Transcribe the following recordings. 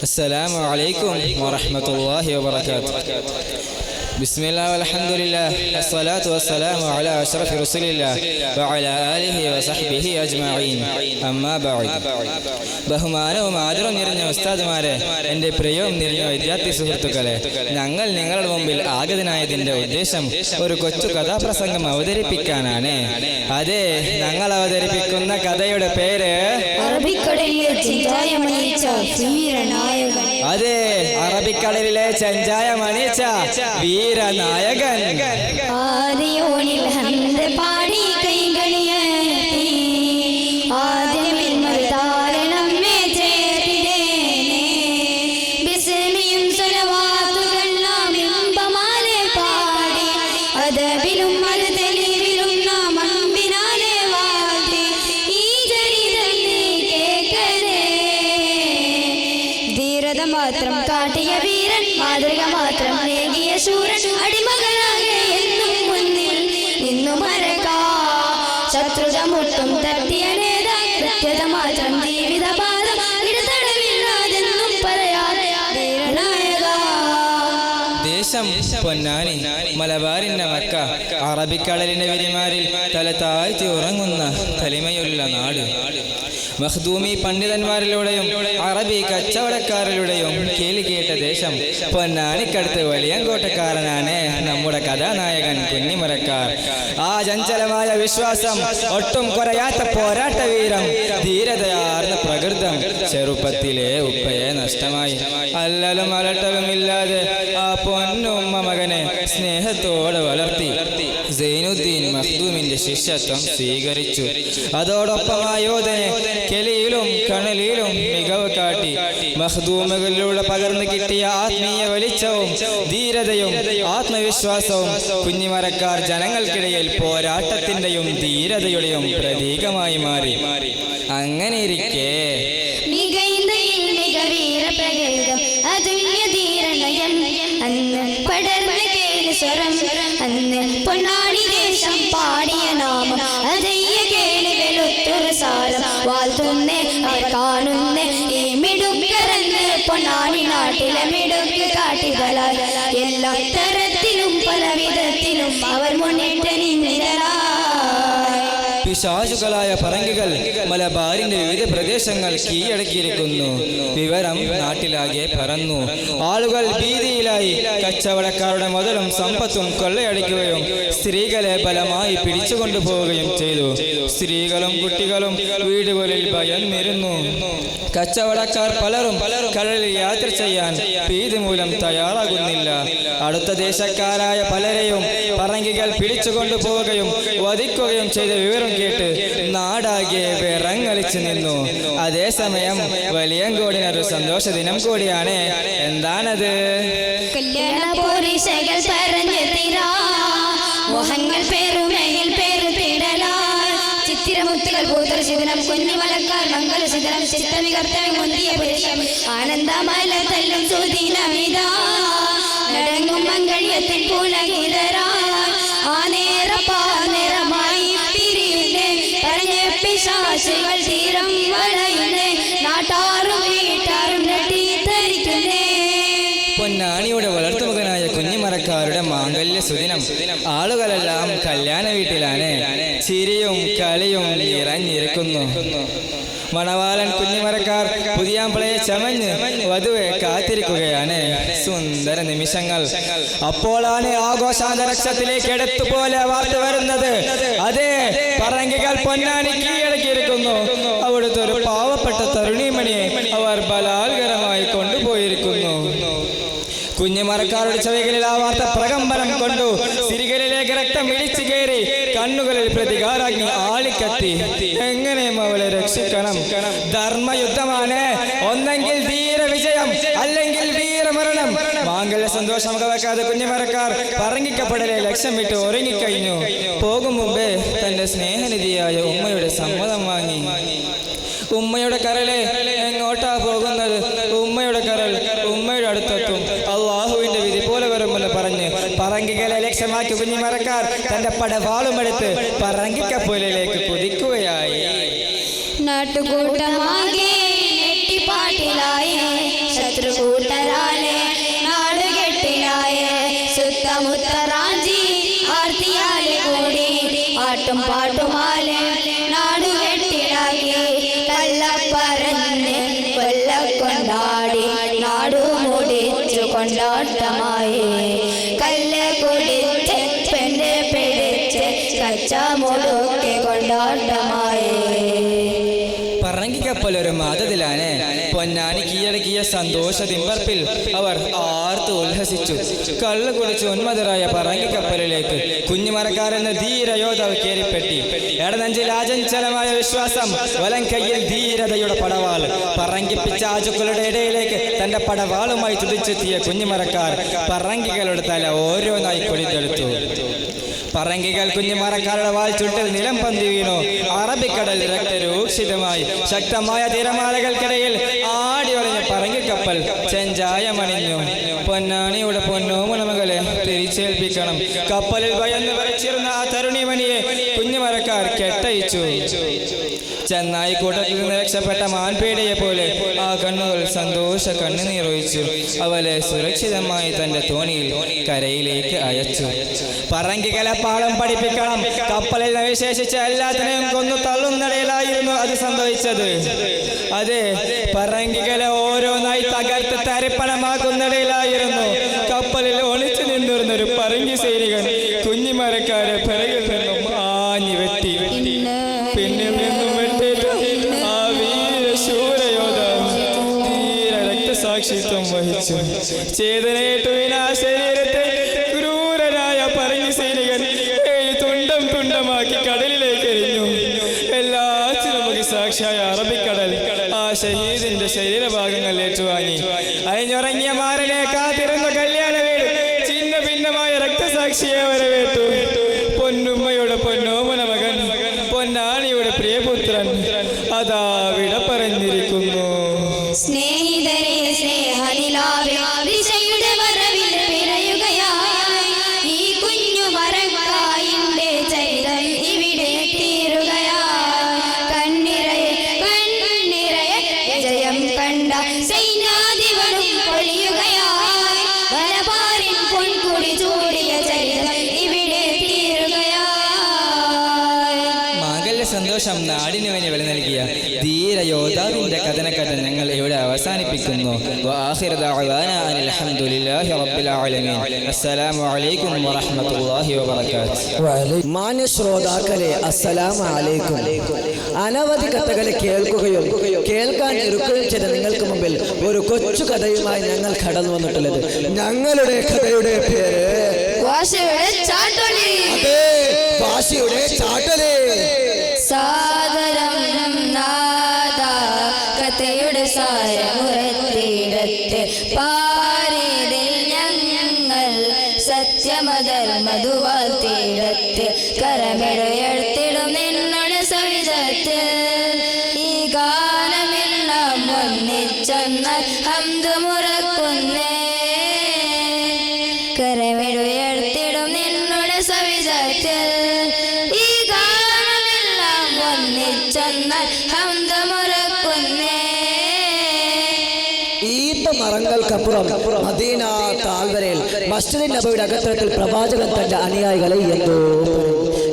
السلام عليكم ورحمة الله وبركاته. بسم الله والحمد لله والصلاة والسلام على أشرف رسول الله وعلى آله وصحبه أجمعين. أما بعد. ബഹുമാനവും ആദരവും നിറഞ്ഞ ഉസ്താദുമാരെ, എൻ്റെ പ്രിയവും നിറഞ്ഞ വിദ്യാർത്ഥി സുഹൃത്തുക്കളെ, ഞങ്ങൾ നിങ്ങളുടെ മുമ്പിൽ ആഗതനായതിൻ്റെ ഉദ്ദേശം ഒരു കൊച്ചു കഥാപ്രസംഗം അവതരിപ്പിക്കാനാണ്. അതെ, ഞങ്ങൾ അവതരിപ്പിക്കുന്ന കഥയുടെ പേര് അതെ, അറബിക്കടലിലെ ചെഞ്ചായമണിച്ച വീരനായകൻ. മാത്രം കാട്ടിയ വീരൻ, മാതൃക മാത്രം നേകിയ ശൂരൻ, അടിമകളാകെ എന്നും മുന്നിൽ നിന്നു മരകാ, ശത്രുത മുട്ടും തട്ടിയ നേതാ, കൃത്യത മാത്രം ജീവിതപാതം, ഇടതടവില്ലാതെന്നും പറയാതെ വീരനായക. ദേശം പൊന്നാനി, മലബാറിന്റെ മക്ക, അറബിക്കടലിന്റെ വിരിമാരിൽ തല താഴ്ത്തി ഉറങ്ങുന്ന തലിമയുള്ള നാട്. മഖ്ദൂമി പണ്ഡിതന്മാരിലൂടെയും അറബി കച്ചവടക്കാരിലൂടെയും കേളി കേട്ട ദേശം പൊന്നാനിക്കടുത്ത് വലിയങ്കോട്ടക്കാരനാണ് നമ്മുടെ കഥാനായകൻ കുഞ്ഞിമരക്കാർ. ആ ചഞ്ചലമായ വിശ്വാസം, ഒട്ടും കുറയാത്ത പോരാട്ട വീരം, ധീരതയാർന്ന പ്രകൃതം ചെറുപ്പത്തിലെ ഉപ്പയെ നഷ്ടമായി. അല്ലലും അലട്ടലുമില്ലാതെ ആ പൊന്നുമ്മ മകനെ സ്നേഹത്തോടെ വളർത്തി. സൈനുദ്ദീൻ മഖ്ദൂമിന്റെ ശിഷ്യത്വം സ്വീകരിച്ചു. അതോടൊപ്പം ആ യോധനെ കെലിയിലും കണലിലും മികവ് കാട്ടി. മഖ്ദൂമുകളിലൂടെ പകർന്നു കിട്ടിയ ആത്മീയ വെളിച്ചവും ധീരതയും ആത്മവിശ്വാസവും കുഞ്ഞിമരക്കാർ ജനങ്ങൾക്കിടയിൽ പോരാട്ടത്തിന്റെയും ധീരതയുടെയും പ്രതീകമായി മാറി. അങ്ങനെയിരിക്കെ പൊന്നാടി ദേശം പാടിയ നാമം അതയ്യ കേളുകളൊത്തൊരു സാരം വാഴ്ത്തുന്നേ അവർ കാണുന്നേ ഈ മിടുക്കരെന്ന്. പൊന്നാടി നാട്ടിലെ മിടുക്ക് കാട്ടികളാൽ എല്ലാ തരത്തിലും പല വിധത്തിലും അവർ മുന്നിട്ട് നിന്നിരാ. പിശാചുകളായ പറങ്കികൾ മലബാറിന്റെ വിവിധ പ്രദേശങ്ങൾ കീഴടക്കിയിരിക്കുന്നു. വിവരം നാട്ടിലാകെ പരന്നു. ആളുകൾ ഭീതിയിലായി. കച്ചവടക്കാരുടെ മുതലും സമ്പത്തും കൊള്ളയടിക്കുകയും സ്ത്രീകളെ ബലമായി പിടിച്ചുകൊണ്ടുപോവുകയും ചെയ്തു. സ്ത്രീകളും കുട്ടികളും വീടുകളിൽ ഭയന്നിരുന്നു. കച്ചവടക്കാർ പലരും കടലിൽ യാത്ര ചെയ്യാൻ ഭീതി മൂലം തയ്യാറാകുന്നില്ല. അടുത്ത ദേശക്കാരായ പലരെയും പറങ്കികൾ പിടിച്ചുകൊണ്ടുപോവുകയും വധിക്കുകയും ചെയ്ത വിവരം കേട്ട് നാടാകെ വിറങ്ങലിച്ചു നിന്നു. അതേസമയം വലിയങ്കോടിനൊരു സന്തോഷ ദിനം കൂടിയാണ്. എന്താണത്? കല്യാണ പോരിശകൾ പറഞ്ഞു തീരാ, മോഹങ്ങൾ പേരുമേൽ പേരുത്തിടലാ, ചിത്തിരമുത്തുകൾ പൂതർശിതനം കുഞ്ഞിമലക്കാർ മംഗലശിതനം ചിത്തമികർത്തവി മുന്തിയ പുരുഷം ആനന്ദമല തല്ലും സുദിനമിതാ, നടങ്ങും മംഗള്യത്തിൻ പുലകിതരാ, ആ നേരമായി പിരിയുന്നേ പറഞ്ഞ പിശാചുകൾ തീരം വളയുന്നേ, നാട്ടാറും വീട്ടാറും നെട്ടിത്തരിക്കുന്നേ. പൊന്നാനിയുടെ വളർത്തുമകനായ കുഞ്ഞിമരക്കാരുടെ മാംഗല്യ സുദിനം. ആളുകളെല്ലാം കല്യാണ വീട്ടിലാണ്. ചിരിയും കളിയും നിറഞ്ഞിരിക്കുന്നു. മണവാളൻ കുഞ്ഞിമരക്കാർ പുതിയാമ്പളയെ ചമഞ്ഞ് വധുവെ കാത്തിരിക്കുകയാണ്. സുന്ദര നിമിഷങ്ങൾ. അപ്പോഴാണ് ആഘോഷാന്തരീക്ഷത്തിലേക്ക് എടുത്തുപോലെ വാർത്ത വരുന്നത്. അതെ, പറങ്കികൾ പൊന്നാനി കീഴടക്കിയിരിക്കുന്നു. അവിടുത്തെ ഒരു പാവപ്പെട്ട തരുണിമണിയെ അവർ ബലാത്കാരമായി കൊണ്ടുപോയിരിക്കുന്നു. കുഞ്ഞിമരക്കാരുടെ ചെവികളിൽ ആ വാർത്ത പ്രകമ്പനം കൊണ്ടു. സിരികളിലേക്ക് രക്തം ഇടിച്ചു കയറി. കണ്ണുകളിൽ പ്രതികാരാഗ്നി ആളിക്കത്തി. എങ്ങനെയും അവളെ രക്ഷിക്കണം. ധർമ്മയുദ്ധമാണ്. ഒന്നെങ്കിൽ ധീരവിജയം, അല്ലെങ്കിൽ വീരമരണം. മാംഗല്യ സന്തോഷം വകവെക്കാതെ കുഞ്ഞിമരക്കാർ പറങ്കിക്കപ്പെടലെ ലക്ഷ്യം വിട്ട് ഒരുങ്ങിക്കഴിഞ്ഞു. പോകും മുമ്പേ തന്റെ സ്നേഹനിധിയായ ഉമ്മയുടെ സമ്മതം വാങ്ങി. ഉമ്മയുടെ കരലെ എങ്ങോട്ടാ പോകുന്നത്? ഉമ്മയുടെ കരൽ ഉമ്മയുടെ അടുത്തെത്തും. അള്ളാഹുവിന്റെ വിധി പോലെ വരുമെന്ന് പറഞ്ഞ് പറങ്കികളെ ലക്ഷ്യമാക്കി കുഞ്ഞിമരക്കാർ തന്റെ പടവാളുമെടുത്ത് പറങ്കിക്കപ്പുലിലേക്ക് കുതിക്കുകയായി. നാട്ടുകൂട്ടമാകെ നെട്ടിപ്പാട്ടിലായി, കൊണ്ടാട്ടമായി കല്ല് കുടിച്ച് പെണ്ണ് പിടിച്ച് കച്ചാമുടുക്കെ കൊണ്ടാട്ടമായി പറങ്കിക്കപ്പൽ ഒരു മാതത്തിലാണ് പൊന്നാനി കീഴടക്കിയ സന്തോഷ ദിമ്പർപ്പിൽ അവർ ആർത്തു ഉല്ലസിച്ചു. കള്ളു കുടിച്ച് ഉന്മതരായ പറങ്കിക്കപ്പലിലേക്ക് കുഞ്ഞുമരക്കാരെന്ന ധീരയോദ്ധാവ് കയറിപ്പെട്ടി. ഇടനെഞ്ചിൽ അചഞ്ചലമായ വിശ്വാസം, വലം കയ്യിൽ ധീരതയുടെ പടവാൾ. പറങ്കിപ്പിച്ച ആചുക്കളുടെ ഇടയിലേക്ക് തന്റെ പടവാളുമായി തുടിച്ചെത്തിയ കുഞ്ഞുമരക്കാർ പറങ്കികളുടെ തല ഓരോന്നായി കൊടിതെടുത്തു. പറങ്കികൾ കുഞ്ഞുമരക്കാരുടെ വാൽ ചുട്ടിൽ നിലം പന്തി വീണു. അറബിക്കടൽ രക്തരൂക്ഷിതമായി. ശക്തമായ തിരമാലകൾക്കിടയിൽ ആടി ഒളിഞ്ഞ പറങ്കിക്കപ്പൽ ചെഞ്ചായമണിഞ്ഞു. പൊന്നാനിയുടെ പൊന്നോമണമകളെ തിരിച്ചേൽപ്പിക്കണം. കപ്പലിൽ ഭയന്ന് വരച്ചിരുന്ന ആ തരുണിമണിയെ കുഞ്ഞുമരക്കാർ കെട്ടയിച്ചു. ചെന്നായി കൂട്ടത്തിൽ നിന്ന് രക്ഷപ്പെട്ട മാൻപേടിയെ പോലെ ആ കണ്ണുകൾ സന്തോഷ കണ്ണുനീറൊഴിച്ചു. അവളെ സുരക്ഷിതമായി തന്റെ തോണിയിൽ കരയിലേക്ക് അയച്ചു. പറങ്കികളെ പാഠം പഠിപ്പിക്കണം. കപ്പലിൽ വിശേഷിച്ച എല്ലാത്തിനെയും കൊന്നു തള്ളുന്നിടയിലായിരുന്നു അത് സംഭവിച്ചത്. അതെ, പറങ്കികളെ ഓരോന്നായി തകർത്ത് തരിപ്പണമാക്കുന്നിടയിലായിരുന്നു കപ്പലിൽ ഒളിച്ചു നിന്നിരുന്ന ഒരു പറങ്കി സൈനികൻ കുഞ്ഞിമരക്കാരെ പിറകിൽ നിന്നും ആഞ്ഞു വെട്ടി. പിന്നിൽ നിന്നും സാക്ഷിത്വം വഹിച്ചു. ചേതനയേറ്റു വീണാ ശരീരത്തെ ക്രൂരനായ പറങ്കി സൈനികൻ തുണ്ടം തുണ്ടമാക്കി കടലിലേക്ക് എറിഞ്ഞു. എല്ലാത്തിനും സാക്ഷിയായ അറബിക്കടൽ ആ ഷഹീദിന്റെ ശരീരഭാഗങ്ങൾ ഏറ്റുവാങ്ങി. അഴിഞ്ഞുറങ്ങിയ മാരനെ കാത്തിരുന്ന കല്യാണ വീട് ചിന്ന ഭിന്നമായ രക്തസാക്ഷിയെ വരവേറ്റു. പൊന്നുമ്മയുടെ പൊന്നോമന മകൻ, പൊന്നാണിയുടെ പ്രിയപുത്രൻ അതാ വിട പറഞ്ഞിരിക്കുന്നു. സ്നേഹിതരെ സ്നേഹനിലാവിന്റെ വരവിൽ പിറയുകയായി ഈ കുഞ്ഞു മരക്കായിന്റെ ചരിതം ഇവിടെ തീരുകയായി. കണ്ണിറയെ വിജയം കണ്ട സൈന്യാധിപനും പൊലിയുകയായി. വരപാരിൻ പൊൻകുടി ചൂടിയ ചരിതം ഇവിടെ തീരുകയായി. മംഗല്യ സന്തോഷം നാടിനു വേണ്ടി വില നൽകിയ ധീര യോദ്ധാവിന്റെ കഥനക്കഥ ഞങ്ങൾ ഇവിടെ അവസാനിപ്പിക്കുന്നു. വആഖിറു ദഅവാനാ അൽഹംദുലില്ലാഹി റബ്ബിൽ ആലമീൻ. അസ്സലാമു അലൈക്കും വറഹ്മത്തുള്ളാഹി വബറകാതുഹു. മാന്യ ശ്രോതാക്കളെ, അസ്സലാമു അലൈക്കും. അനവധി കഥകളെ കേൾക്കുകയും കേൾക്കാൻ ഇരിക്കുകയും ചെയ്ത നിങ്ങൾക്ക് മുമ്പിൽ ഒരു കൊച്ചു കഥയുമായി ഞങ്ങൾ കടന്നു വന്നിട്ടുള്ളത്. ഞങ്ങളുടെ കഥയുടെ പേര് വാശിയുടെ ചാട്ടൊലി. വാശിയുടെ ചാട്ടൊലി. സാദരം നാദ കഥയുടെ സാരമുറത്തിടത്ത് പാരിതിൽ ഞങ്ങൾ സത്യമധർമ്മധുവാത്തിടത്ത് കരമിഴയെടുത്തിടും നിന്നോട് സവിധത്ത്. ഈ ഗാനമെല്ലാം ഒന്നിച്ചൊന്നാൽ ഹംദ് മുറക്കുന്നേ. കരമിഴയെടുത്തിടും നിന്നോട് സവിധത്ത്. ഈ ഗാനമെല്ലാം ഒന്നിച്ചൊന്നാൽ ഹംദ് മുറക്കുന്നേ. ഈത്ത മറങ്ങൾക്കപ്പുറം മദീന താഴ്വരയിൽ മസ്ജിദ് നബവിയുടെ അകത്തളത്തിൽ പ്രവാചകൻ തന്റെ അനുയായികളെ എന്തോ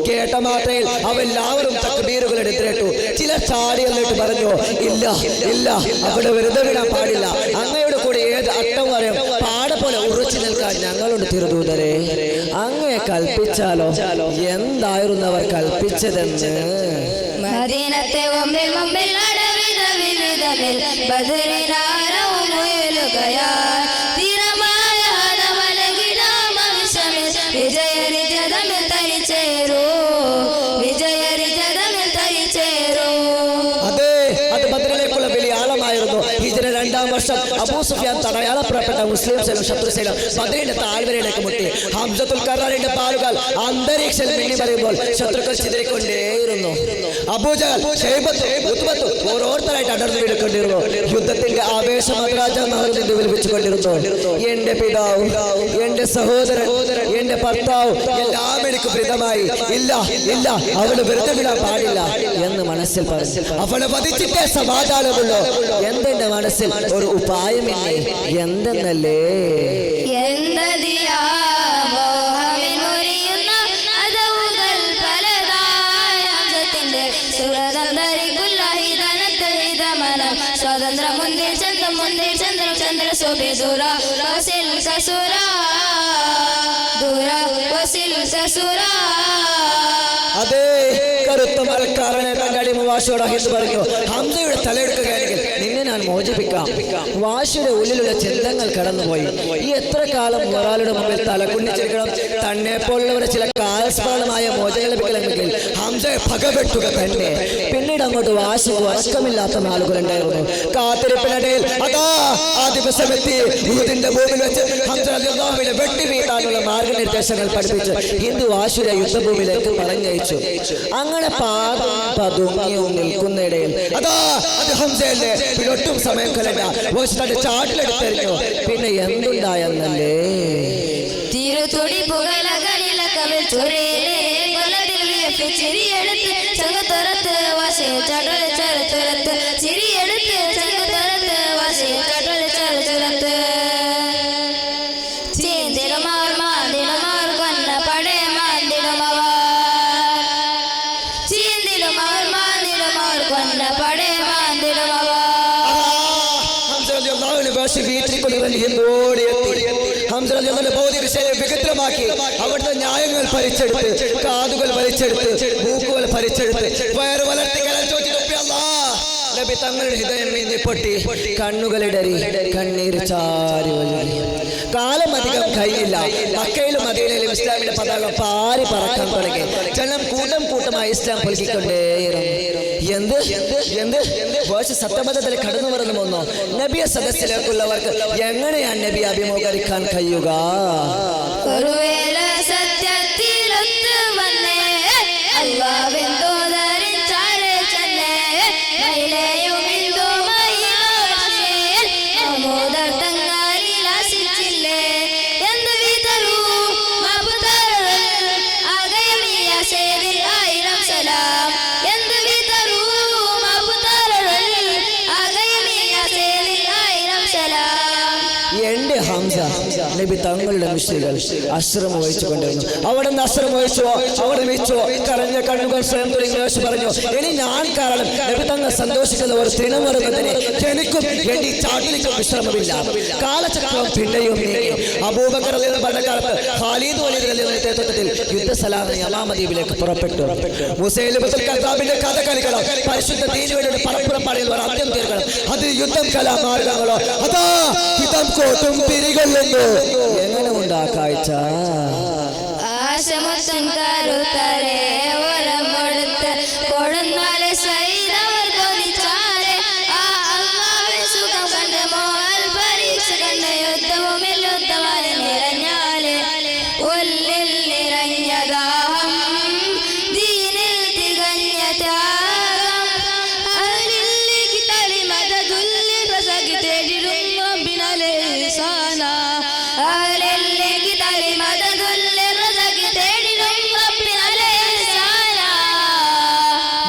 കേട്ട മാത്രയിൽ അവരെല്ലാവരും തക്ബീറുകൾ എടുത്തിട്ടു. ചിലർ ചാടിയെന്നിട്ട് പറഞ്ഞു, ഇല്ല ഇല്ല, അവിടെ വെറുതെ വിടാൻ പാടില്ല. അങ്ങയുടെ കൂടെ ഏത് അട്ടം വരെയും പാട പോലെ ഉറച്ചു നിൽക്കാൻ ഞങ്ങളുണ്ട് തിരുദൂതരെ. അങ്ങയെ കൽപ്പിച്ചാലോ? എന്തായിരുന്നു അവർ കൽപ്പിച്ചതെന്ന്? മദീനത്തെ മുമ്പിൽ മുമ്പിൽ അടവിതവിൽ ബദറിനാരവും ഉയരുകയാൽ തിരമായ ഹതമലകിടാമംശമിൽ വിജയരിജതമിൽ തരിച്ചേരൂ. വിജയരിജതമിൽ തരിച്ചേരൂ. അതെ, അത് ബദറിലേക്കുള്ള വലിയ ആളമായിരുന്നു. ഹിജ്റ 2-ാം വർഷം അബൂ സുഫിയാൻ തടയാളപ്പെടപ്പെട്ട മുസ്ലിം സൈന്യം ശത്രുസൈന്യം ബദറിന്റെ താഴ്വരയിലേക്ക് മുട്ടി. ഹംസത്തുൽ കറാറിന്റെ പാലുകൾ അന്തരീക്ഷത്തിൽ മിന്നി പറയുമ്പോൾ ശത്രുക്കൾ ചിതറിക്കൊണ്ടേയിരുന്നു. അബൂജഹൽ, ശൈബത്ത്, ഉത്ബത്ത് ഓരോരുത്തരായിട്ട് അടർന്നു വീടുകൊണ്ടിരുന്നു. യുദ്ധത്തിന്റെ ആവേശം രാജാമാരുടെ വിളിപ്പിച്ചുകൊണ്ടിരുന്നു. എന്റെ പിതാവ്, എന്റെ സഹോദരൻ, എന്റെ ഭർത്താവ് എല്ലാം എനിക്ക് പ്രീതമായി. ഇല്ല ഇല്ല, അവള് വെറുതെ വിടാൻ പാടില്ല എന്ന് മനസ്സിൽ പറഞ്ഞു. അവളെ വധിച്ചിട്ടേ സമാധാനമുള്ളൂ. എന്തെന്റെ മനസ്സിൽ ഒരു ഉപായമില്ലേ? എന്തെന്നല്ലേ? സ്വാതന്ത്ര മുന്തിർ ചന്ദ്രം ചന്ദ്ര ശോഭി ദൂര വസിൽ കസുര ദൂര വസിൽ കസുര. അതേ കറുത്ത മരക്കാരനെ തന്റെ അടിമ വാശിയോട് അഹിന്ദ് പറഞ്ഞു, ഹംസയുടെ തലയെടുക്കുകയാണെങ്കിൽ നിന്നെ ഞാൻ മോചിപ്പിക്കാം. വാശിയുടെ ഉള്ളിലുള്ള ചിന്തങ്ങൾ കടന്നുപോയി. ഈ എത്ര കാലം ഒരാളുടെ മുമ്പിൽ തലകുന്നിച്ചിരിക്കണം? തന്നെ പോലുള്ളവരെ ചില കാലസ്മരണമായ മോചനം ലഭിക്കണമെങ്കിൽ ഹംസയെ പകവെട്ടുക തന്നെ. പിന്നീട് അങ്ങോട്ട് വാശി ഉറക്കമില്ലാത്ത നാളുകളുണ്ടായിരുന്നു. കാത്തിരിപ്പിനിടയിൽ അതാ ആ ദിവസമെത്തി. ഊദിന്റെ ഭൂമിയിൽ വെച്ച് ഹംസ റളിയല്ലാഹുവിനെ വെട്ടി വീഴ്ത്താനുള്ള മാർഗനിർദ്ദേശങ്ങൾ പഠിപ്പിച്ച് ഹിന്ദു വാശിയുടെ യുദ്ധഭൂമിയിലേക്ക് പറഞ്ഞയച്ചു. അങ്ങനെ പാദം പതുങ്ങിയും നിൽക്കുന്നിടയിൽ അതാ അത് ഹംസയല്ലേ. ഒട്ടും സമയം കളഞ്ഞ തന്റെ ചാട്ടിലെടുത്തെറിഞ്ഞു. പിന്നെ എന്തുണ്ടായെന്നല്ലേ? തിരുത്തുടി പുകലകനില കവിൽ ചൊരേലേ കൊലതിൽ വിയപ്പ് ചിരിയെടുത്ത് ചങ്ങത്തുറത്ത് വാശിയ ചടല ചരത്തുരത്ത് ചിരിയെടുത്ത് ചങ്ങത്തുറത്ത് വാശിയ ചടല ചരത്തുരത്ത് ചീന്തിടുമാർ മാന്തിടുമാർ കൊന്ന പടയ മാന്തിടുമവ ചീന്തിടുമാർ മാന്തിടുമാർ കൊന്ന പടയ മാന്തിടുമവ. വികൃതമാക്കി അവിടുത്തെ ന്യായങ്ങൾ ഭരിച്ചെടുത്ത്, കാതുകൾ ഭരിച്ചെടുത്ത്, മൂക്കുകൾ ഭരിച്ചെടുത്ത്, വയറ് വളർത്തി നബി തങ്ങളുടെ ഹൃദയം പൊട്ടി, കണ്ണുകളിടറി, കണ്ണീര് ചാരി ഒഴുകി. കാലം അധികം കഴിഞ്ഞില്ല. മക്കയിലും മദീനയിലും ഇസ്ലാമിന്റെ പതാക പാറി പറക്കാൻ തുടങ്ങി. ജനം കൂട്ടം കൂട്ടമായി ഇസ്ലാം പുൽകിക്കൊണ്ടേയിരുന്നു. എന്ത് വേഴ്സ് സത്യബദ്ധത്തിൽ കടന്നു വരുന്നു വന്നോ? നബിയെ സദസ്സിലേക്കുള്ളവർക്ക് എങ്ങനെയാണ് നബി അഭിമുഖീകരിക്കാൻ കഴിയുക? ഒരു വേള സത്യത്തിലൊത്തു വന്നേ അല്ലാഹുവിന്റെ ദരിച്ചാരെ ചെന്നേ മൈലയും ഹിന്ദുമായി ആശേ അമോദർ തങ്ങാരിൽ ആശിച്ചില്ലേ എന്ത് വിതറൂ മബ്തറ ആഗയമിയ സേവിൽ ആയിരം സലാം എന്ത് വിതറൂ മബ്തറ ആഗയമിയ സേവിൽ ആയിരം സലാം. എന്റെ ഹംസ നബി തങ്ങളുടെ മുശ്രികൾ അശ്രമം വഹിച്ചുകൊണ്ടിരുന്നു. അവിടെ നിന്ന് അശ്രമം വഹിച്ചോ, അവിടെ വെച്ചോ, കരഞ്ഞ കണ്ണുകൾ സ്വയം തുടങ്ങി പറഞ്ഞു, ഇനി ഞാൻ കാരണം നബി തങ്ങൾ സന്തോഷിക്കുന്ന ഒരു ദിനം വരുന്നതിന് എനിക്കും എന്റെ ചാട്ടിലേക്കും വിശ്രമമില്ല. കാലചക്രം പിന്നെയും നീങ്ങി. അബൂബക്കർ റളിയല്ലാഹു ഭരണകാലത്ത് ഖാലിദ് വലീദ് റളിയല്ലാഹു നേതൃത്വത്തിൽ യുദ്ധസലാമിന് യമാമദ്വീപിലേക്ക് പുറപ്പെട്ടു. മുസൈലിമത്തുൽ കദ്ദാബിന്റെ കഥ കളിക്കണം. പരിശുദ്ധ ദീനു വേണ്ടി പരപ്പുറപ്പാടിൽ ഒരു അന്ത്യം തീർക്കണം. അത് യുദ്ധം കലാമാർഗങ്ങളോ അതാ ഹിതം കോട്ടും പിരികൊള്ളുന്നു. എങ്ങനെ ഉണ്ടാ കാഴ്ച? ആശമൊത്തം കരുത്തരെ ഒരമൊടുത്ത് കൊടുന്നാലെ സൈതവർ കൊതിച്ചാലെ ആ അല്ലാഹുവിൻ സുഖം കണ്ട് മോഹൽ പരീക്ഷ കണ്ട് യുദ്ധഭൂമിൽ യുദ്ധമായി നിറഞ്ഞാല് ഉള്ളിൽ നിറഞ്ഞ ദാഹം ദീനിൽ തികഞ്ഞ ത്യാഗം അഹ്ലിലേക്ക് തളിമതതുല്യ പ്രസക്തി തേടിടും റബ്ബിനലെ ഇഹ്സാന അഹ്ലിലേക്ക് തളിമതതുല്യ പ്രസക്തി തേടിടും റബ്ബിനലെ ഇഹ്സാന.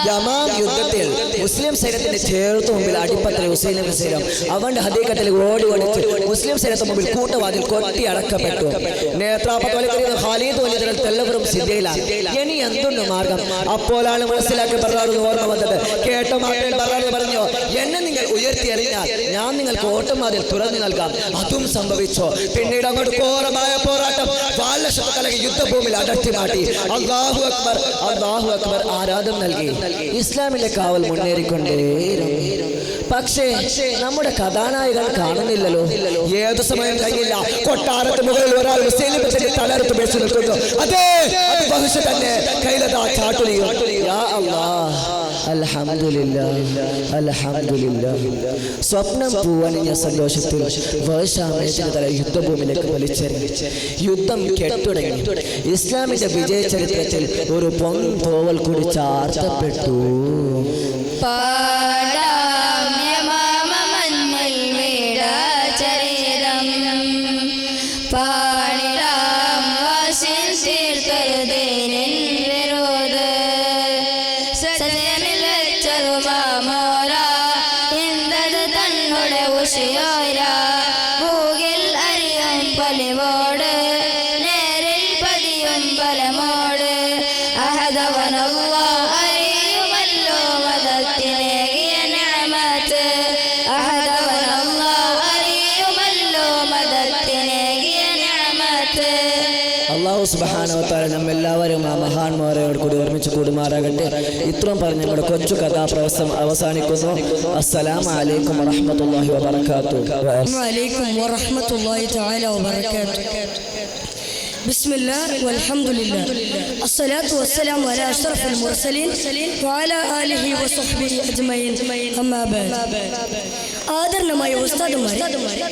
യമാം യുദ്ധത്തിൽ മുസ്ലിം സൈന്യത്തിന്റെ ചേർത്ത് മുമ്പിൽ അടിപ്പത്തിൽ ഹുസൈൻ നബി സൈന്യം അവന്റെ ഹദീഖത്തിൽ ഓടി ഓടിച്ച് മുസ്ലിം സൈന്യത്തിന് മുമ്പിൽ കൂട്ടവാതിൽ കൊട്ടി അടക്കപ്പെട്ടു. ഖാലിദ് വലീദ് എല്ലാവരും സിദ്ധയിലാണ്. ഇനി എന്തുണ്ട് മാർഗം? അപ്പോഴാണ് മനസ്സിലാക്കി ബർറാറിന് ഓർമ്മ വന്നത്. കേട്ട മാറ്റൻ ബർറാറ് പറഞ്ഞു, എന്നെ നിങ്ങൾ ഉയർത്തിയറിഞ്ഞാൽ ഞാൻ നിങ്ങൾക്ക് ഓട്ടമാതിൽ തുറന്നു നൽകാം. അതും സംഭവിച്ചു. പിന്നീട് അങ്ങോട്ട് ഘോരമായ പോരാട്ടം വാലശത്തലകി യുദ്ധഭൂമിയിൽ അടർത്തി മാറ്റി. അല്ലാഹു അക്ബർ, അല്ലാഹു അക്ബർ ആരാധന നൽകി. ഇസ്ലാമിന്റെ കാവൽ മുന്നേറിക്കൊണ്ടേയിരുന്നു. പക്ഷേ നമ്മുടെ കഥാനായകൻ കാണുന്നില്ലല്ലോ. ഏതു സമയം കഴിയില്ല. കൊട്ടാരത്തിന് മുകളിൽ ഒരാൾ മുസ്ലിമിന്റെ തലർത്ത് വെച്ച് നിൽക്കുന്നു. അതേ ബഹുശ തന്നെ കൈലതാ ചാട്ടുലിയോ. യാ അല്ലാഹ്, അൽഹംദുലില്ലാഹ്, അൽഹംദുലില്ലാഹ്. സ്വപ്നം പൂവണിഞ്ഞ സന്തോഷത്തിൽ വേഷാമേശിന്റെ തല യുദ്ധഭൂമിയിലേക്ക് വലിച്ചെറിഞ്ഞു. യുദ്ധം കെട്ടുടങ്ങി. ഇസ്ലാമിന്റെ വിജയ ചരിത്രത്തിൽ ഒരു പൊൻതോവൽ കൂടി ചാർത്തപ്പെട്ടു. പാടാം യമാമ മഞ്ഞിൽ വീട ചരിതം പാടിടാം വാശിൻ തീർത്തൊരു ദീനിൻ വിരോധ സത്യമിൽ വെച്ചൊരു മാമോര എന്തത് തന്നുടെ ഉഷയോര ഭൂകിൽ അറിയും പൊലിവോട് നേരിൽ പതിയും ബലമോട് അഹദവനല്ലാഹ് അറിയുമല്ലോ മദത്തിനേകിയ നിഅമത്ത് അല്ലാഹു സുബ്ഹാനഹു വ തആല നമ്മെല്ലാവരും ആ മഹാന്മാരോട് കൂടി ഒരുമിച്ച് കൂടുമാറാകട്ടെ. ഇത്രയും പറഞ്ഞ് നമ്മുടെ കൊച്ചു കഥാപ്രവസം അവസാനിക്കുന്നു. അസ്സലാമു അലൈക്കും വറഹ്മത്തുള്ളാഹി വബറകാതുഹു. വഅലൈക്കും വറഹ്മത്തുള്ളാഹി തആല വബറകാതുഹു. ബിസ്മില്ലാഹ് വൽഹംദുലില്ലാഹ് അസ്സലാത്തു വസ്സലാമു അലാ അഷ്റഫിൽ മുർസലീൻ വഅലാ ആലിഹി വസഹ്ബിഹി അജ്മഈൻ. അമ്മാ ബഅദ്. ആദരണമായ ഉസ്താദുമാരെ,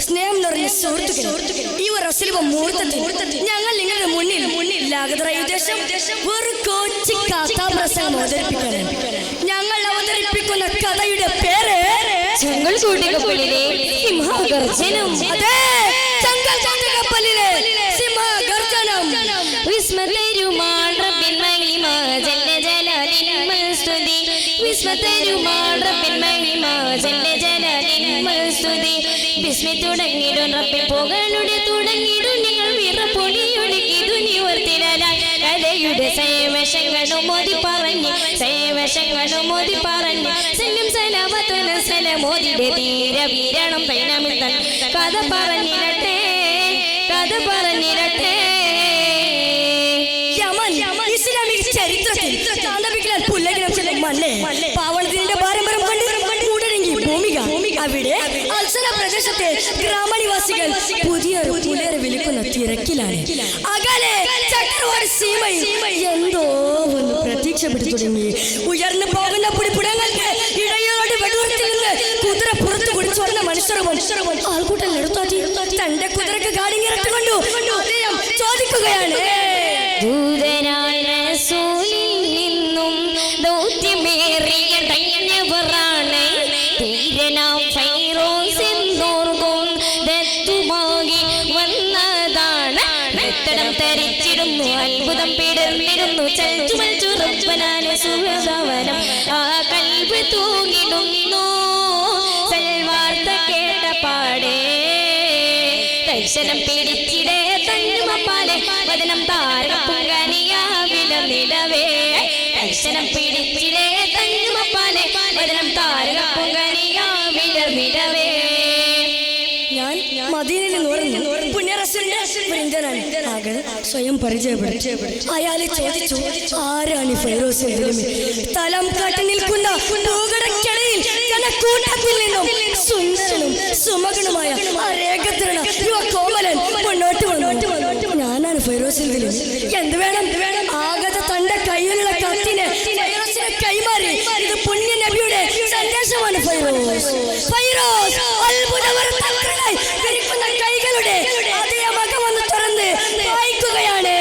സ്നേഹം നിറഞ്ഞ സുഹൃത്തുക്കളെ, ഈ റസൂലുള്ളാഹി മുഹൂർത്തത്തിൽ ഞങ്ങൾ നിങ്ങളുടെ മുന്നിൽ ലാഗതറായ ഉദ്ദേശം ഒരു കൊച്ചു കഥാപ്രസംഗം അവതരിപ്പിക്കാനാണ്. ഞങ്ങൾ അവതരിപ്പിക്കുന്ന കഥയുടെ പേര് ചെങ്കൽക്കൂട്ടിലെ സിംഹഗർജനം. അതെ, ചെങ്കൽക്കൂട്ടിലെ സിംഹഗർജനം. വിസ്മതരുമാൾ റബ്ബിൻ മഹിമ ജല്ല ജലാലിൻ മസ്തുതി. വിസ്മതരുമാൾ റബ്ബിൻ മഹിമ ജല്ല ജലാലിൻ മസ്തുതി. വിസ്മി തുടങ്ങിടും റബ്ബിൻ പുകളുടെ തുടങ്ങിടും നിങ്ങൾ വിറപ്പൊളിയൊടുക്കി ദുനിവർത്തിലായി കഥയുടെ സേവശങ്ങളും മോദി പറഞ്ഞ് സല്ലും സലാമത്തുന സലമോദിയുടെ തീര വീരണം പൈനമിത്തൻ കഥ പറഞ്ഞിരട്ടെ. ഇസ്ലാമിക ചരിത്രത്തിൽ താണ്ഡവിക്കലാൽ പുല്ലകിനം ചെന്ന മണ്ണ് പാവണത്തിന്റെ പാരമ്പര്യം കണ്ട് ഉടനെങ്കി ഭൂമിക. അവിടെ അൽസന പ്രദേശത്തെ ഗ്രാമനിവാസികൾ പുതിയൊരു പുലരെ വിളിക്കുന്ന തിരക്കിലാണ്. അകലെ ചക്രവാടി സീമയിൽ എന്തോ ഒന്ന് പ്രതീക്ഷപ്പെട്ടു തുടങ്ങി. ഉയർന്നു പോകുന്ന പുടിപ്പുടങ്ങൾക്ക് ഇടയോട് വെടിയുറത്തിൽ നിന്ന് കുതിര പുറത്തു കുടിച്ചു വന്ന മനുഷ്യരും ആൾക്കൂട്ടം എടുത്താറ്റി തന്റെ കുതിരക്ക് കാടിങ്ങിറക്കിക്കൊണ്ടു അദ്ദേഹം ചോദിക്കുകയാണ്, ദൂതനായ റസൂലിൽ നിന്നും ദൗത്യമേറിയ കഴിഞ്ഞവരാണ് ധീരനാം ഫൈറോസ് എന്നോർക്കും ദത്തുമാകി വന്നതാണ്. രക്തടം തരിച്ചിടുന്നു, അത്ഭുതം പിടർന്നിരുന്നു, ചൽച്ചുമൽച്ചു റബ്ബനാലെ സുഹൃതവനം ആ കൽബ് തൂങ്ങിടുന്നു. സൽവാർത്ത കേട്ട പാടേ ദർശനം പിടിച്ചിടേ തന്നുമപ്പാലെ വദനം താരകപ്പുങ്കനിയാവിലനിടവേ. ദർശനം പിടിച്ചിടേ തന്നുമപ്പാലെ വദനം താരകപ്പുങ്കനിയാവിലനിടവേ. ഞാൻ മദീനയിൽ നിന്ന് പുണ്യ റസൂലിന്റെ വൃന്ദനാണ്. ആകെ സ്വയം പരിചയപ്പെടുത്തി അയാളെ ചോദിച്ചു, ആരാണ് ഫൈറോസ്? തലം കാട്ടി നിൽക്കുന്ന ഭൂകടക്കിടയിൽ കൂട്ടത്തിൽ നിന്നും സുന്ദരനും സുമകനുമായ രേഖത്തിലുള്ള യുവകോമലൻ മുന്നോട്ട് വന്നു. ഞാനാണ് ഫൈറോസിൽ. എന്ത് വേണം? ആകത തന്റെ കയ്യിലുള്ള കത്തിനെ ഫൈറോസിനെ കൈമാറി. ഇത് പുണ്യ നബിയുടെ സന്ദേശമാണ്. ഫൈറോസ് അത്ഭുതവർത്തങ്ങളായി വിരിക്കുന്ന കൈകളുടെ അതേ മകം ഒന്ന് തുറന്ന് വായിക്കുകയാണ്.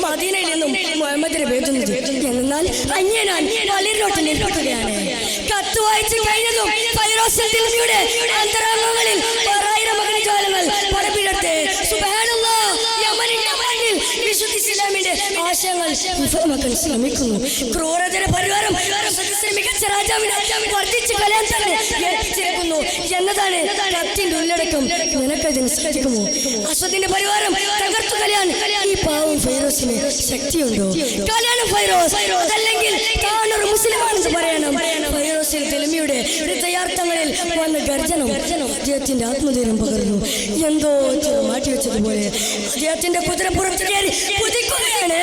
മദീനയിൽ നിന്നും മുഹമ്മദിനെ വേദുന്നത്. എന്നാൽ അന്യനാൻ പലരിലോട്ട് നിൽക്കുകയാണ്. കത്ത് വായിച്ചു കഴിഞ്ഞതും ഫൈറോസ് ദിൽമിയുടെ അന്തരാംഗങ്ങളിൽ 1000 മകനജാലങ്ങൾ പടപിടട്ടെ. സുബ്ഹാനല്ലാഹ്, യമനിന്റെ മണ്ണിൽ വിശുദ്ധ ഇസ്ലാമിന്റെ ആശയങ്ങൾ വിഫലമാക്കാൻ ശ്രമിക്കുന്നു. ക്രൂരതയുടെ പരിവാരം മികച്ച രാജാവിനെ വർദ്ധിച്ച് കലാൻ തന്നെ ഏൽപ്പിച്ചിരിക്കുന്നു എന്നതാണ് കത്തിന്റെ ഉള്ളടക്കം. നിനക്കതിന് സാധിക്കുമോ? അസ്വദിന്റെ പരിവാരം തകർത്തു കലയാൻ ഈ പാവം ഫൈറോസിന് ശക്തിയുണ്ടോ? കല്യാണം ഫൈറോസ് അല്ലെങ്കിൽ താനൊരു മുസ്ലിമാണെന്ന് പറയണം. ഫൈറോസിൽ ദിൽമിയുടെ ഹൃദയാർത്ഥങ്ങളിൽ വന്ന ഗർജനം അദ്ദേഹത്തിന്റെ ആത്മധൈര്യം പകർന്നു. എന്തോ മാറ്റിവെച്ചതുപോലെ അദ്ദേഹത്തിന്റെ കുതിര പുറത്തു കയറി കുതിക്കുകയാണ്.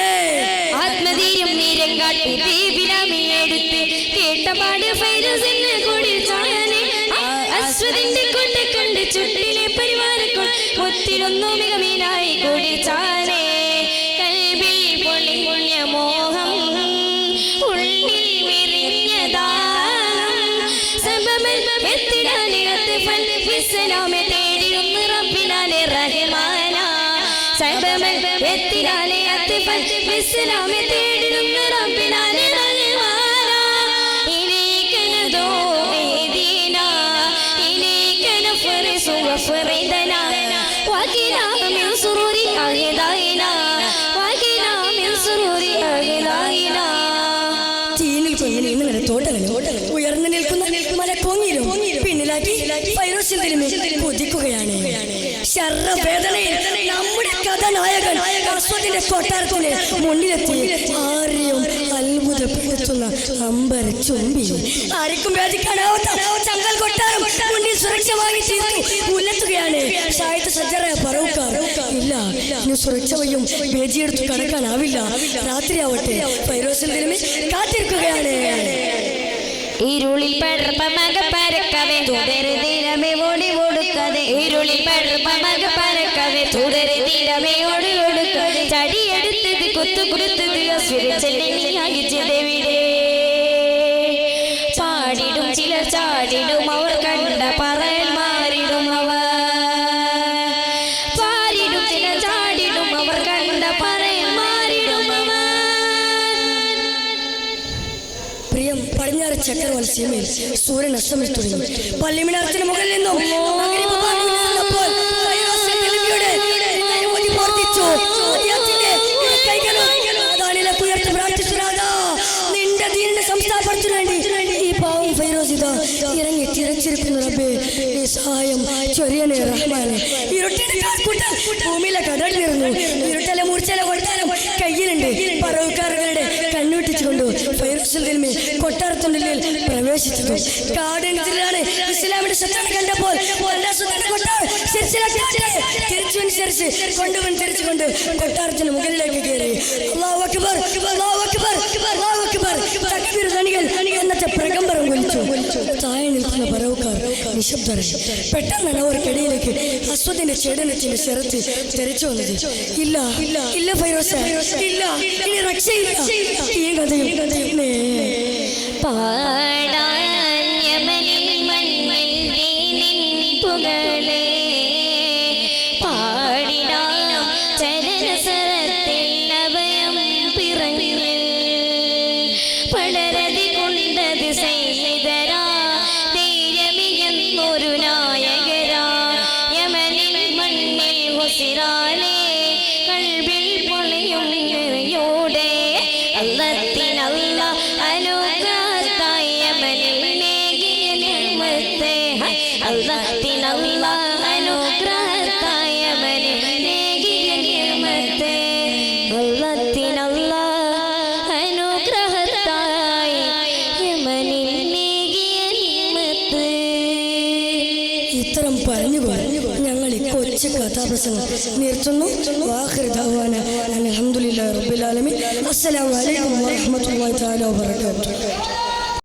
ആത്മധൈര്യം നീരം കാട്ടി ദീപിലാമിയെടുത്ത് കേട്ടപാട് ഫൈറോസിന് കൂടി ചായാനെ അസ്വദിന്റെ കൊണ്ട് കണ്ട് ചുട്ടിലെ പരിവാരക്കൾ ഒത്തിരൊന്നു മികമീനായി കൂടി ചാനെ. കൽബിൽ പൊളിഞ്ഞ മോഹം ഉള്ളിൽ വിരിഞ്ഞതാ എത്തിനാലെ അത്തിഫൽ ഇസ്ലാമെ തേടുന്ന റബ്ബിനാലെ റഹ്മാനാ ഇലൈക നദൂ ഈദീനാ ഇലൈക നഫ്റസു വഫറിദനാ വഖിനാ മിൻ സുറൂരി അഹദായിനാ വഖിനാ മിൻ സുറൂരി അഹദായിനാ തീനിൽ കൊങ്ങിനി ഇങ്ങനെ തോട്ടകളും ഉയർന്നു നിൽക്കുന്ന മലക്കൊങ്ങിലും പിന്നിലാക്കി ഫൈറൂസിൽ തിരുമ്മി കുതിക്കുകയാണ്. ശർവേദനയിൽ നമ്മുടെ കഥാനായകൻ അസ്വദിന്റെ കൊട്ടാരത്തിന് മുന്നിലെത്തി ആരെയും അത്ഭുതപ്പെടുത്തുന്ന അമ്പര ചുംബി ആർക്കും വേദിക്കാനാവാത്ത ചങ്കൽ കൊട്ടാരം മുന്നിൽ സുരക്ഷ വാങ്ങി തീർത്തു മുല്ലെത്തുകയാണ്. സാഹിത്യ സജ്ജറായ പറവുക്കാർ ഇല്ല ഇനി സുരക്ഷ വയ്യും വേദിയെടുത്ത് കടക്കാനാവില്ല. രാത്രിയാവട്ടെ ഫൈറൂസിൽ തിരുമ്മി കാത്തിരിക്കുകയാണ്. ഇരുളിൽ പടർപ്പമക പരക്കവേ തുടരുതിരമേ ഓടി ഓടുക്കതെ ഇരുളിൽ പടർപ്പമക പരക്കവേ തുടരുതിരമേ ഓടി ഓടുക്കതെ ചടിയെടുത്തത് കുത്തു കൊടുത്തത് അസ്വരിച്ചെന്നിയാകിച്ചതെവിടെ പാടിടും ചിലർ ചാടിടും അവർ കണ്ട പറയൽ മാറിടും അവർ പാടിടും ചിലർ ചാടിടും അവർ കണ്ട പറയൽ മാറിടും അവർ. പ്രിയം പടിഞ്ഞാറ് ചക്രവത്സ്യമേൽ സൂര്യൻ അസ്തമിച്ചു തുടങ്ങി. പള്ളിമിനാരത്തിന് മുകളിൽ നിന്നും മഗ്‌രിബ് ബാങ്ക് ഉയർന്നപ്പോൾ ഫൈറൂസ് തിരുമ്മിയുടെ ഹൃദയം ഉയർത്തിച്ചു. അദ്ദേഹത്തിന്റെ കൈകളും ആദാനിലേക്ക് ഉയർത്തി പ്രാർത്ഥിച്ചു. രാധാ നിന്റെ ദീനിന്റെ സംസ്ഥാപനത്തിനു വേണ്ടി ഈ പാവം ഫൈറൂസ് ഇതാ ഇറങ്ങി തിരച്ചിരിക്കുന്നു. റബ്ബേ ഈ സഹായം ചൊരിയനെ റഹ്മാനെ. ഇരുട്ടിന്റെ കാൽക്കൂട്ടം ഭൂമിയിലെ കടലിലിരുന്നു. ഇരുട്ടല മൂർച്ചല കൊട്ടാരം കയ്യിലുണ്ട്. പറവുകാരുടെ കണ്ണൂട്ടിച്ചുകൊണ്ട് ഫൈറൂസിൽ തിരുമ്മി കൊട്ടാരത്തിനുള്ളിൽ പ്രവേശിച്ചത്. കാടിനാണ് ഇസ്ലാമിന്റെ ശത്രുക്കളെ കണ്ടപ്പോൾ കൊണ്ടുവന്ന് കൊട്ടാരത്തിന് മുകളിലേക്ക് കയറി. അല്ലാഹു അക്ബർ അല്ലാഹു അക്ബർ അല്ലാഹു അക്ബർ തക്ബീർ ധ്വനികൾ എന്നത്തെ പ്രകമ്പനം കൊലിച്ചു. താഴെ നിൽക്കുന്ന പറവുകാർ നിശബ്ദരായി. പെട്ടെന്നാണ് അവർക്കിടയിലേക്ക് അസ്വദിന്റെ ചേടനത്തിന്റെ ശരത്ത് തെരച്ചു വന്നത്. ഇല്ല ഇല്ല ഫൈറൂസ ഇല്ല ഇനി രക്ഷയില്ല. ഈ കഥയും പാടാൻ യമനിൽ മണ്ണിൽ ദീനിൻ പുകളെ പാടിടാം ചരണസരത്തിൽ അഭയം പിറങ്ങിൽ പടരതി കൊണ്ടത് സൈനികരാ ധൈര്യമിയെന്നൊരു നായകരാ യമനിൽ മണ്ണിൽ ഹുസിറാനെ കൽബിൽ പൊളിയും നിറയോടെ അള്ളത്തിനല്ല അനുഗ്രഹത്തായി യമനിൽ നേകിയ നിഅമത്തെ അള്ളത്തിനല്ല അനുഗ്രഹത്തായി യമനിൽ നേകിയ നിഅമത്തെ അള്ളത്തിനല്ല അനുഗ്രഹത്തായി യമനിൽ നേകിയ നിഅമത്തെ. ഇത്തരം പറഞ്ഞുകൊണ്ട് ഞങ്ങൾ ഈ കൊച്ചു കഥാപ്രസംഗം നിർത്തുന്നു. വാഖിറു ദഅവാന അൽഹംദുലില്ലാഹി റബ്ബിൽ ആലമീൻ. അസ്സലാമു അലൈക്കും വറഹ്മത്തുള്ളാഹി തആല വബറകാതുഹു.